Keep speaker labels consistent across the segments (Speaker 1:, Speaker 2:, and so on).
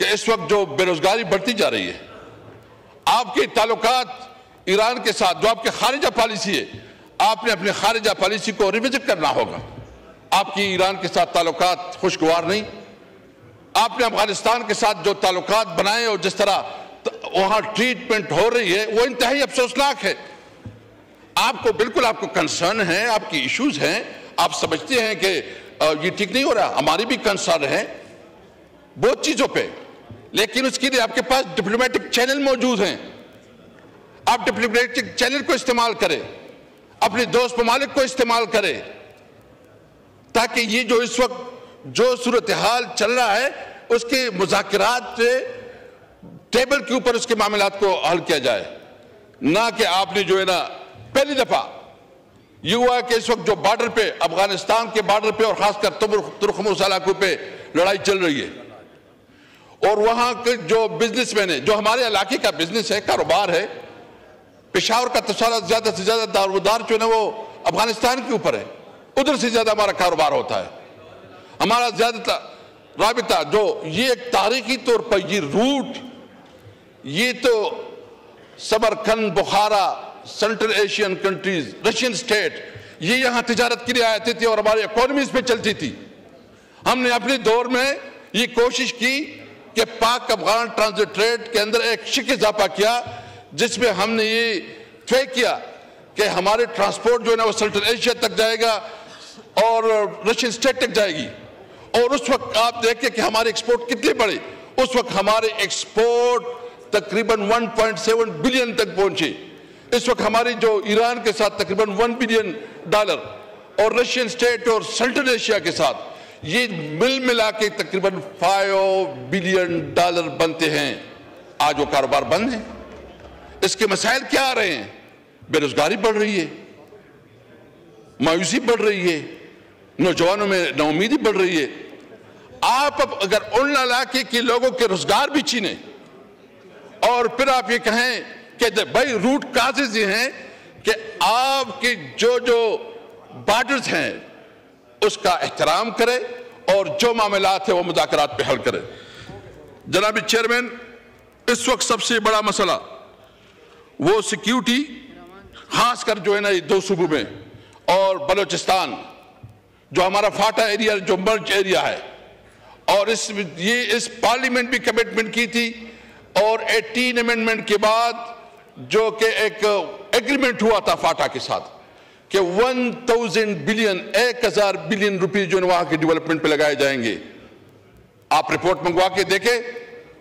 Speaker 1: کہ اس وقت جو بے روزگاری بڑھتی جا رہی ہے، آپ کے تعلقات ایران کے ساتھ جو آپ کے خارجہ پالیسی ہے، آپ نے اپنے خارجہ پالیسی کو ریوزٹ کرنا ہوگا۔ آپ کی ایران کے ساتھ تعلقات خوشگوار نہیں، آپ نے افغانستان کے ساتھ جو تعلقات بنائے اور جس طرح وہاں ٹریٹمنٹ ہو رہی ہے وہ انتہائی افسوسناک ہے۔ آپ کو بالکل آپ کو کنسرن ہے، آپ کی ایشوز ہیں، آپ سمجھتے ہیں کہ یہ ٹھیک نہیں ہو رہا، ہماری بھی کنسرن ہے بہت چیزوں پہ، لیکن اس کے لیے آپ کے پاس ڈپلومیٹک چینل موجود ہیں۔ آپ ڈپلومیٹک چینل کو استعمال کریں، اپنے دوست ممالک کو استعمال کریں، تاکہ یہ جو اس وقت جو صورتحال چل رہا ہے اس کے مذاکرات سے ٹیبل کے اوپر اس کے معاملات کو حل کیا جائے، نہ کہ آپ نے جو ہے نا پہلی دفعہ یہ ہوا ہے کہ اس وقت جو بارڈر پہ افغانستان کے بارڈر پہ اور خاص کر ترکمن علاقوں پہ لڑائی چل رہی ہے، اور وہاں کے جو بزنس مین ہیں، جو ہمارے علاقے کا بزنس ہے، کاروبار ہے، پشاور کا تصالح زیادہ سے زیادہ دارومدار جو ہے نا وہ افغانستان کے اوپر ہے، ادھر سے زیادہ ہمارا کاروبار ہوتا ہے، ہمارا زیادہ رابطہ جو یہ ایک تاریخی طور پر یہ روٹ، یہ تو Samarkand, Bukhara, central Asian countries, Russian state, یہ یہاں تجارت کے لیے آتی تھی اور ہماری اکانومیز پہ چلتی تھی۔ ہم نے اپنے دور میں یہ کوشش کی کہ پاک افغان ٹرانزٹ ٹریڈ کے اندر ایک شک اضافہ کیا، جس میں ہم نے یہ طے کیا کہ ہمارے ٹرانسپورٹ جو ہے نا وہ سنٹرل ایشیا تک جائے گا اور رشین سٹیٹ تک جائے گی، اور اس وقت آپ دیکھیں کہ ہمارے ایکسپورٹ کتنے بڑے، اس وقت ہمارے ایکسپورٹ تقریباً 1.7 بلین تک پہنچے۔ اس وقت ہماری جو ایران کے ساتھ تقریباً $1 بلین اور رشین سٹیٹ اور سنٹرل ایشیا کے ساتھ یہ مل ملا کے تقریباً $5 بلین بنتے ہیں۔ آج وہ کاروبار بند ہیں۔ اس کے مسائل کیا آ رہے ہیں؟ بے روزگاری بڑھ رہی ہے، مایوسی بڑھ رہی ہے، نوجوانوں میں ناامیدی بڑھ رہی ہے۔ آپ اب اگر ان علاقے کے لوگوں کے روزگار بھی چھینے اور پھر آپ یہ کہیں کہ بھائی روٹ کازز یہ ہیں کہ آپ کے جو بارڈرز ہیں اس کا احترام کرے اور جو معاملات ہیں وہ مذاکرات پہ حل کرے۔ جناب چیئرمین، اس وقت سب سے بڑا مسئلہ وہ سیکیورٹی، خاص کر جو ہے نا یہ دو صوبوں میں اور بلوچستان جو ہمارا فاٹا ایریا جو مرج ایریا ہے، اور اس پارلیمنٹ بھی کمٹمنٹ کی تھی، اور 18 امینڈمنٹ کے بعد جو کہ ایک ایگریمنٹ ہوا تھا فاٹا کے ساتھ کہ 1000 بلین روپیز جو وہاں کے ڈیولپمنٹ پہ لگائے جائیں گے۔ آپ رپورٹ منگوا کے دیکھیں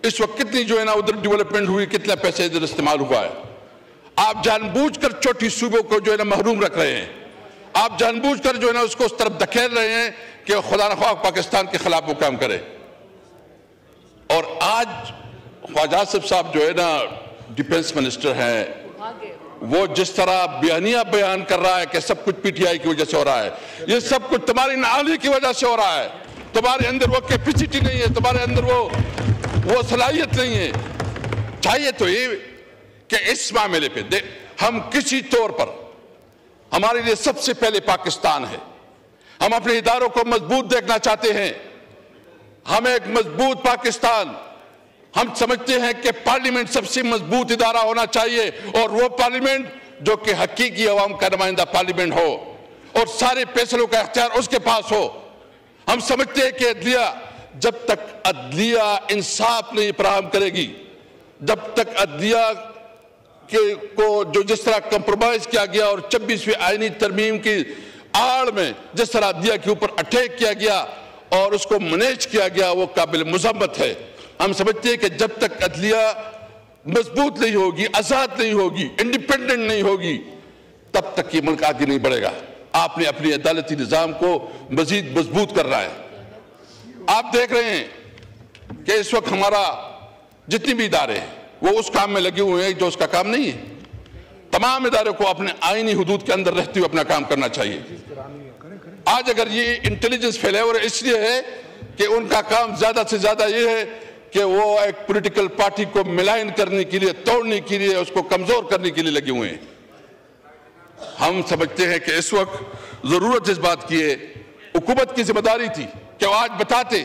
Speaker 1: اس وقت کتنی جو ہے نا ادھر ڈیولپمنٹ ہوئی، کتنا پیسے ادھر استعمال ہوا ہے۔ آپ جان بوجھ کر چھوٹی صوبوں کو جو ہے نا محروم رکھ رہے ہیں، آپ جان بوجھ کر جو ہے نا اس کو اس طرف دھکیل رہے ہیں کہ خدا نخواہ پاکستان کے خلاف وہ کام کرے۔ اور آج خواجہ صاحب جو ہے نا ڈیفنس منسٹر ہیں، وہ جس طرح بیان کر رہا ہے کہ سب کچھ پی ٹی آئی کی وجہ سے ہو رہا ہے، یہ سب کچھ تمہاری نااہلی کی وجہ سے ہو رہا ہے، تمہارے اندر وہ کیپیسٹی نہیں ہے، تمہارے اندر وہ صلاحیت نہیں ہے۔ چاہیے تو یہ کہ اس معاملے پہ ہم کسی طور پر، ہمارے لیے سب سے پہلے پاکستان ہے، ہم اپنے اداروں کو مضبوط دیکھنا چاہتے ہیں، ہمیں ایک مضبوط پاکستان، ہم سمجھتے ہیں کہ پارلیمنٹ سب سے مضبوط ادارہ ہونا چاہیے، اور وہ پارلیمنٹ جو کہ حقیقی عوام کا نمائندہ پارلیمنٹ ہو اور سارے فیصلوں کا اختیار اس کے پاس ہو۔ ہم سمجھتے ہیں کہ عدلیہ، جب تک عدلیہ انصاف نہیں فراہم کرے گی، جب تک عدلیہ کو جو جس طرح کمپرومائز کیا گیا اور 26ویں آئینی ترمیم کی آڑ میں جس طرح عدلیہ کے اوپر اٹیک کیا گیا اور اس کو مینیج کیا گیا، وہ قابل مذمت ہے۔ ہم سمجھتے ہیں کہ جب تک عدلیہ مضبوط نہیں ہوگی، آزاد نہیں ہوگی، انڈیپینڈنٹ نہیں ہوگی، تب تک یہ ملک آگے نہیں بڑھے گا۔ آپ نے اپنی عدالتی نظام کو مزید مضبوط کر رہا ہے۔ آپ دیکھ رہے ہیں کہ اس وقت ہمارا جتنی بھی ادارے ہیں وہ اس کام میں لگے ہوئے ہیں جو اس کا کام نہیں ہے۔ تمام اداروں کو اپنے آئینی حدود کے اندر رہتے ہوئے اپنا کام کرنا چاہیے۔ آج اگر یہ انٹیلیجنس فیلیور اس لیے ہے کہ ان کا کام زیادہ سے زیادہ یہ ہے کہ وہ ایک پولیٹیکل پارٹی کو ملائن کرنے کے لیے، توڑنے کے لیے، اس کو کمزور کرنے کے لیے لگے ہوئے ہیں۔ ہم سمجھتے ہیں کہ اس وقت ضرورت اس بات کی ہے، حکومت کی ذمہ داری تھی کہ وہ آج بتاتے،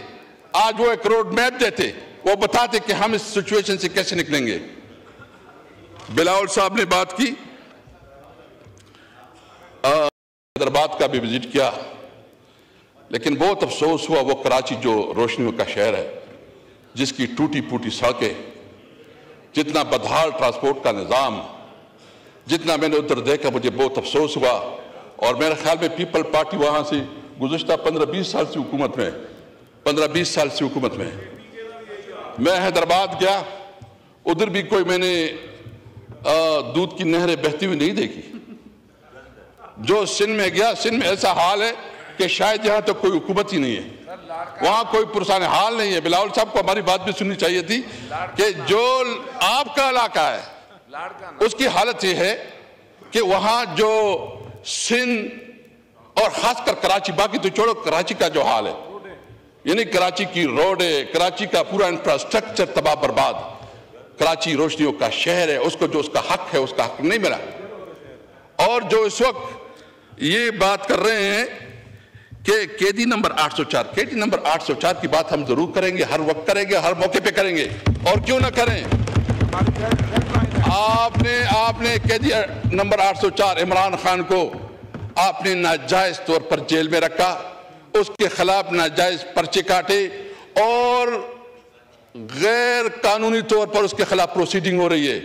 Speaker 1: آج وہ ایک روڈ میپ دیتے وہ بتاتے کہ ہم اس سچویشن سے کیسے نکلیں گے۔ بلاول صاحب نے بات کی، حیدرآباد کا بھی وزٹ کیا، لیکن بہت افسوس ہوا وہ کراچی جو روشنیوں کا شہر ہے، جس کی ٹوٹی پھوٹی سڑکیں، جتنا بدحال ٹرانسپورٹ کا نظام، جتنا میں نے ادھر دیکھا مجھے بہت افسوس ہوا۔ اور میرے خیال میں پیپل پارٹی وہاں سے گزشتہ 15-20 سال سے حکومت میں 15-20 سال سے حکومت میں۔ میں حیدرآباد گیا، ادھر بھی کوئی میں نے دودھ کی نہریں بہتی ہوئی نہیں دیکھی۔ جو سندھ میں گیا، سندھ میں ایسا حال ہے کہ شاید یہاں تک کوئی حکومت ہی نہیں ہے، وہاں کوئی پرسان حال نہیں ہے۔ بلاول صاحب کو ہماری بات بھی سننی چاہیے تھی کہ جو آپ کا علاقہ ہے اس کی حالت یہ ہے کہ وہاں جو سندھ اور خاص کر کراچی، باقی تو چھوڑو، کراچی کا جو حال ہے، یعنی کراچی کی روڈیں، کراچی کا پورا انفراسٹرکچر تباہ برباد۔ کراچی روشنیوں کا شہر ہے، اس کو جو اس کا حق ہے اس کا حق نہیں ملا۔ اور جو اس وقت یہ بات کر رہے ہیں کہ قیدی نمبر 804 کی بات ہم ضرور کریں گے، ہر وقت کریں گے، ہر موقع پہ کریں گے، اور کیوں نہ کریں۔ آپ نے قیدی نمبر 804 عمران خان کو آپ نے ناجائز طور پر جیل میں رکھا، اس کے خلاف ناجائز پرچے کاٹے، اور غیر قانونی طور پر اس کے خلاف پروسیڈنگ ہو رہی ہے،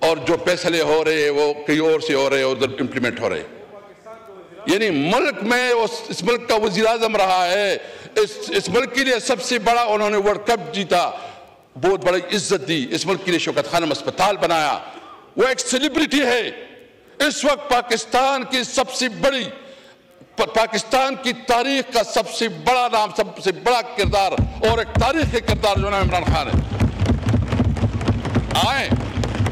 Speaker 1: اور جو فیصلے ہو رہے ہیں وہ کئی اور سے ہو رہے ہیں، ادھر امپلیمنٹ ہو رہے ہیں۔ یعنی ملک میں اس ملک کا وزیر اعظم رہا ہے، اس ملک کے لیے سب سے بڑا انہوں نے ورلڈ کپ جیتا، بہت بڑی عزت دی، اس ملک کے لیے شوکت خانم اسپتال بنایا، وہ ایک سیلیبریٹی ہے۔ اس وقت پاکستان کی سب سے بڑی، پاکستان کی تاریخ کا سب سے بڑا نام، سب سے بڑا کردار اور ایک تاریخی کردار جو نام عمران خان ہے۔ آئیں،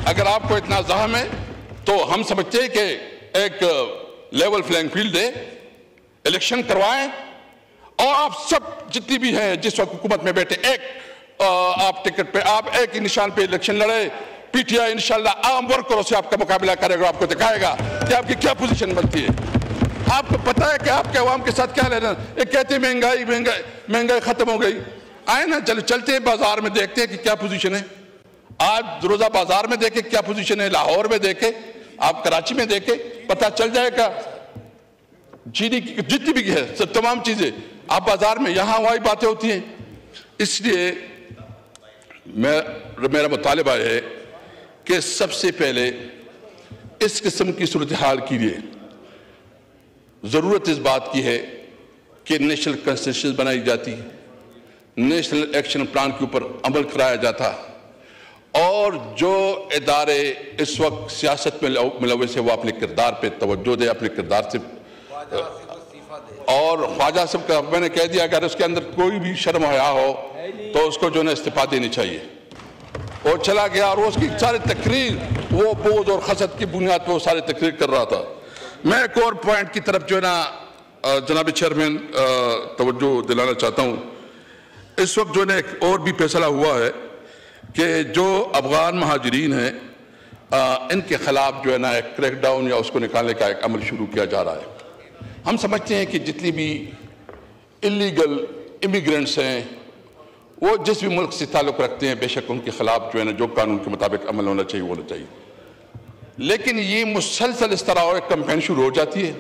Speaker 1: اگر آپ کو اتنا زحم ہے تو ہم سمجھتے ہیں کہ ایک لیول فلینگ فیلڈ دے، الیکشن کروائیں، اور آپ سب جتنی بھی ہیں جس وقت حکومت میں بیٹھے، ایک آپ ٹکٹ پہ، آپ ایک ہی نشان پہ الیکشن لڑے۔ پی ٹی آئی انشاءاللہ عام ورکروں سے آپ کا مقابلہ کرے گا، آپ کو دکھائے گا کہ آپ کی کیا پوزیشن بنتی ہے۔ آپ کو پتا ہے کہ آپ کے عوام کے ساتھ کیا لینا۔ یہ کہتے ہیں مہنگائی ختم ہو گئی، آئے نا چلتے ہیں بازار میں، دیکھتے ہیں کہ کیا پوزیشن ہے۔ آج روزہ بازار میں دیکھیں کیا پوزیشن ہے، لاہور میں دیکھیں، آپ کراچی میں دیکھیں، پتہ چل جائے گا۔ چینی کی جتنی بھی ہے سب تمام چیزیں آپ بازار میں، یہاں وہی باتیں ہوتی ہیں۔ اس لیے میرا مطالبہ ہے کہ سب سے پہلے اس قسم کی صورتحال کے لیے ضرورت اس بات کی ہے کہ نیشنل کنسنسس بنائی جاتی، نیشنل ایکشن پلان کے اوپر عمل کرایا جاتا، اور جو ادارے اس وقت سیاست میں ملوث ہے وہ اپنے کردار پہ توجہ دے، اپنے کردار سے۔ اور خواجہ صاحب کا میں نے کہہ دیا اگر اس کے اندر کوئی بھی شرم حیا ہو تو اس کو جو ہے استعفیٰ دینی چاہیے۔ وہ چلا گیا اور اس کی ساری تقریر وہ بغض اور حسد کی بنیاد پہ وہ ساری تقریر کر رہا تھا۔ میں ایک اور پوائنٹ کی طرف جو ہے نا جناب چیئرمین توجہ دلانا چاہتا ہوں۔ اس وقت جو ہے نا ایک اور بھی فیصلہ ہوا ہے کہ جو افغان مہاجرین ہیں ان کے خلاف جو ہے نا ایک کریک ڈاؤن یا اس کو نکالنے کا ایک عمل شروع کیا جا رہا ہے۔ ہم سمجھتے ہیں کہ جتنی بھی انلیگل امیگرنٹس ہیں وہ جس بھی ملک سے تعلق رکھتے ہیں، بے شک ان کے خلاف جو ہے نا جو قانون کے مطابق عمل ہونا چاہیے وہ ہونا چاہیے، لیکن یہ مسلسل اس طرح ایک کمپین شروع ہو جاتی ہے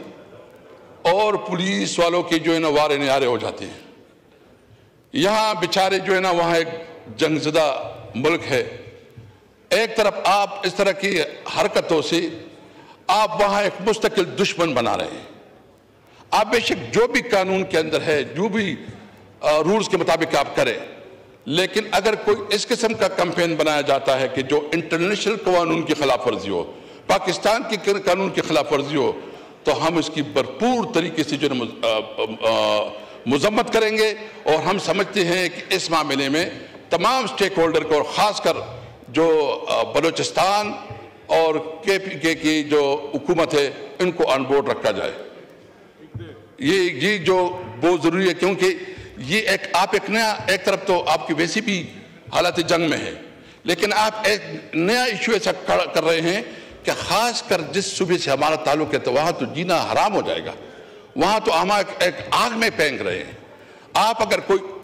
Speaker 1: اور پولیس والوں کے جو ہے نا وارے نیارے ہو جاتے ہیں۔ یہاں بیچارے جو ہے نا وہاں ایک جنگ زدہ ملک ہے، ایک طرف آپ اس طرح کی حرکتوں سے آپ وہاں ایک مستقل دشمن بنا رہے ہیں۔ آپ بے شک جو بھی قانون کے اندر ہے، جو بھی رولز کے مطابق آپ کریں، لیکن اگر کوئی اس قسم کا کمپین بنایا جاتا ہے کہ جو انٹرنیشنل قانون کی خلاف ورزی ہو، پاکستان کی قانون کی خلاف ورزی ہو، تو ہم اس کی بھرپور طریقے سے جو مذمت کریں گے۔ اور ہم سمجھتے ہیں کہ اس معاملے میں تمام سٹیک ہولڈر کو، اور خاص کر جو بلوچستان اور کے پی کے کی جو حکومت ہے ان کو آن بورڈ رکھا جائے۔ یہ جو بہت ضروری ہے، کیونکہ یہ ایک طرف تو آپ کی ویسی بھی حالت جنگ میں ہے، لیکن آپ ایک نیا ایشو ایسا کر رہے ہیں کہ خاص کر جس صوبے سے ہمارا تعلق ہے تو وہاں تو جینا حرام ہو جائے گا، وہاں تو ہم ایک آگ میں پھینک رہے ہیں۔ آپ اگر کوئی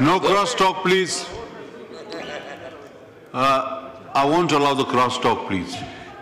Speaker 2: No cross talk, please. I won't allow the cross talk, please.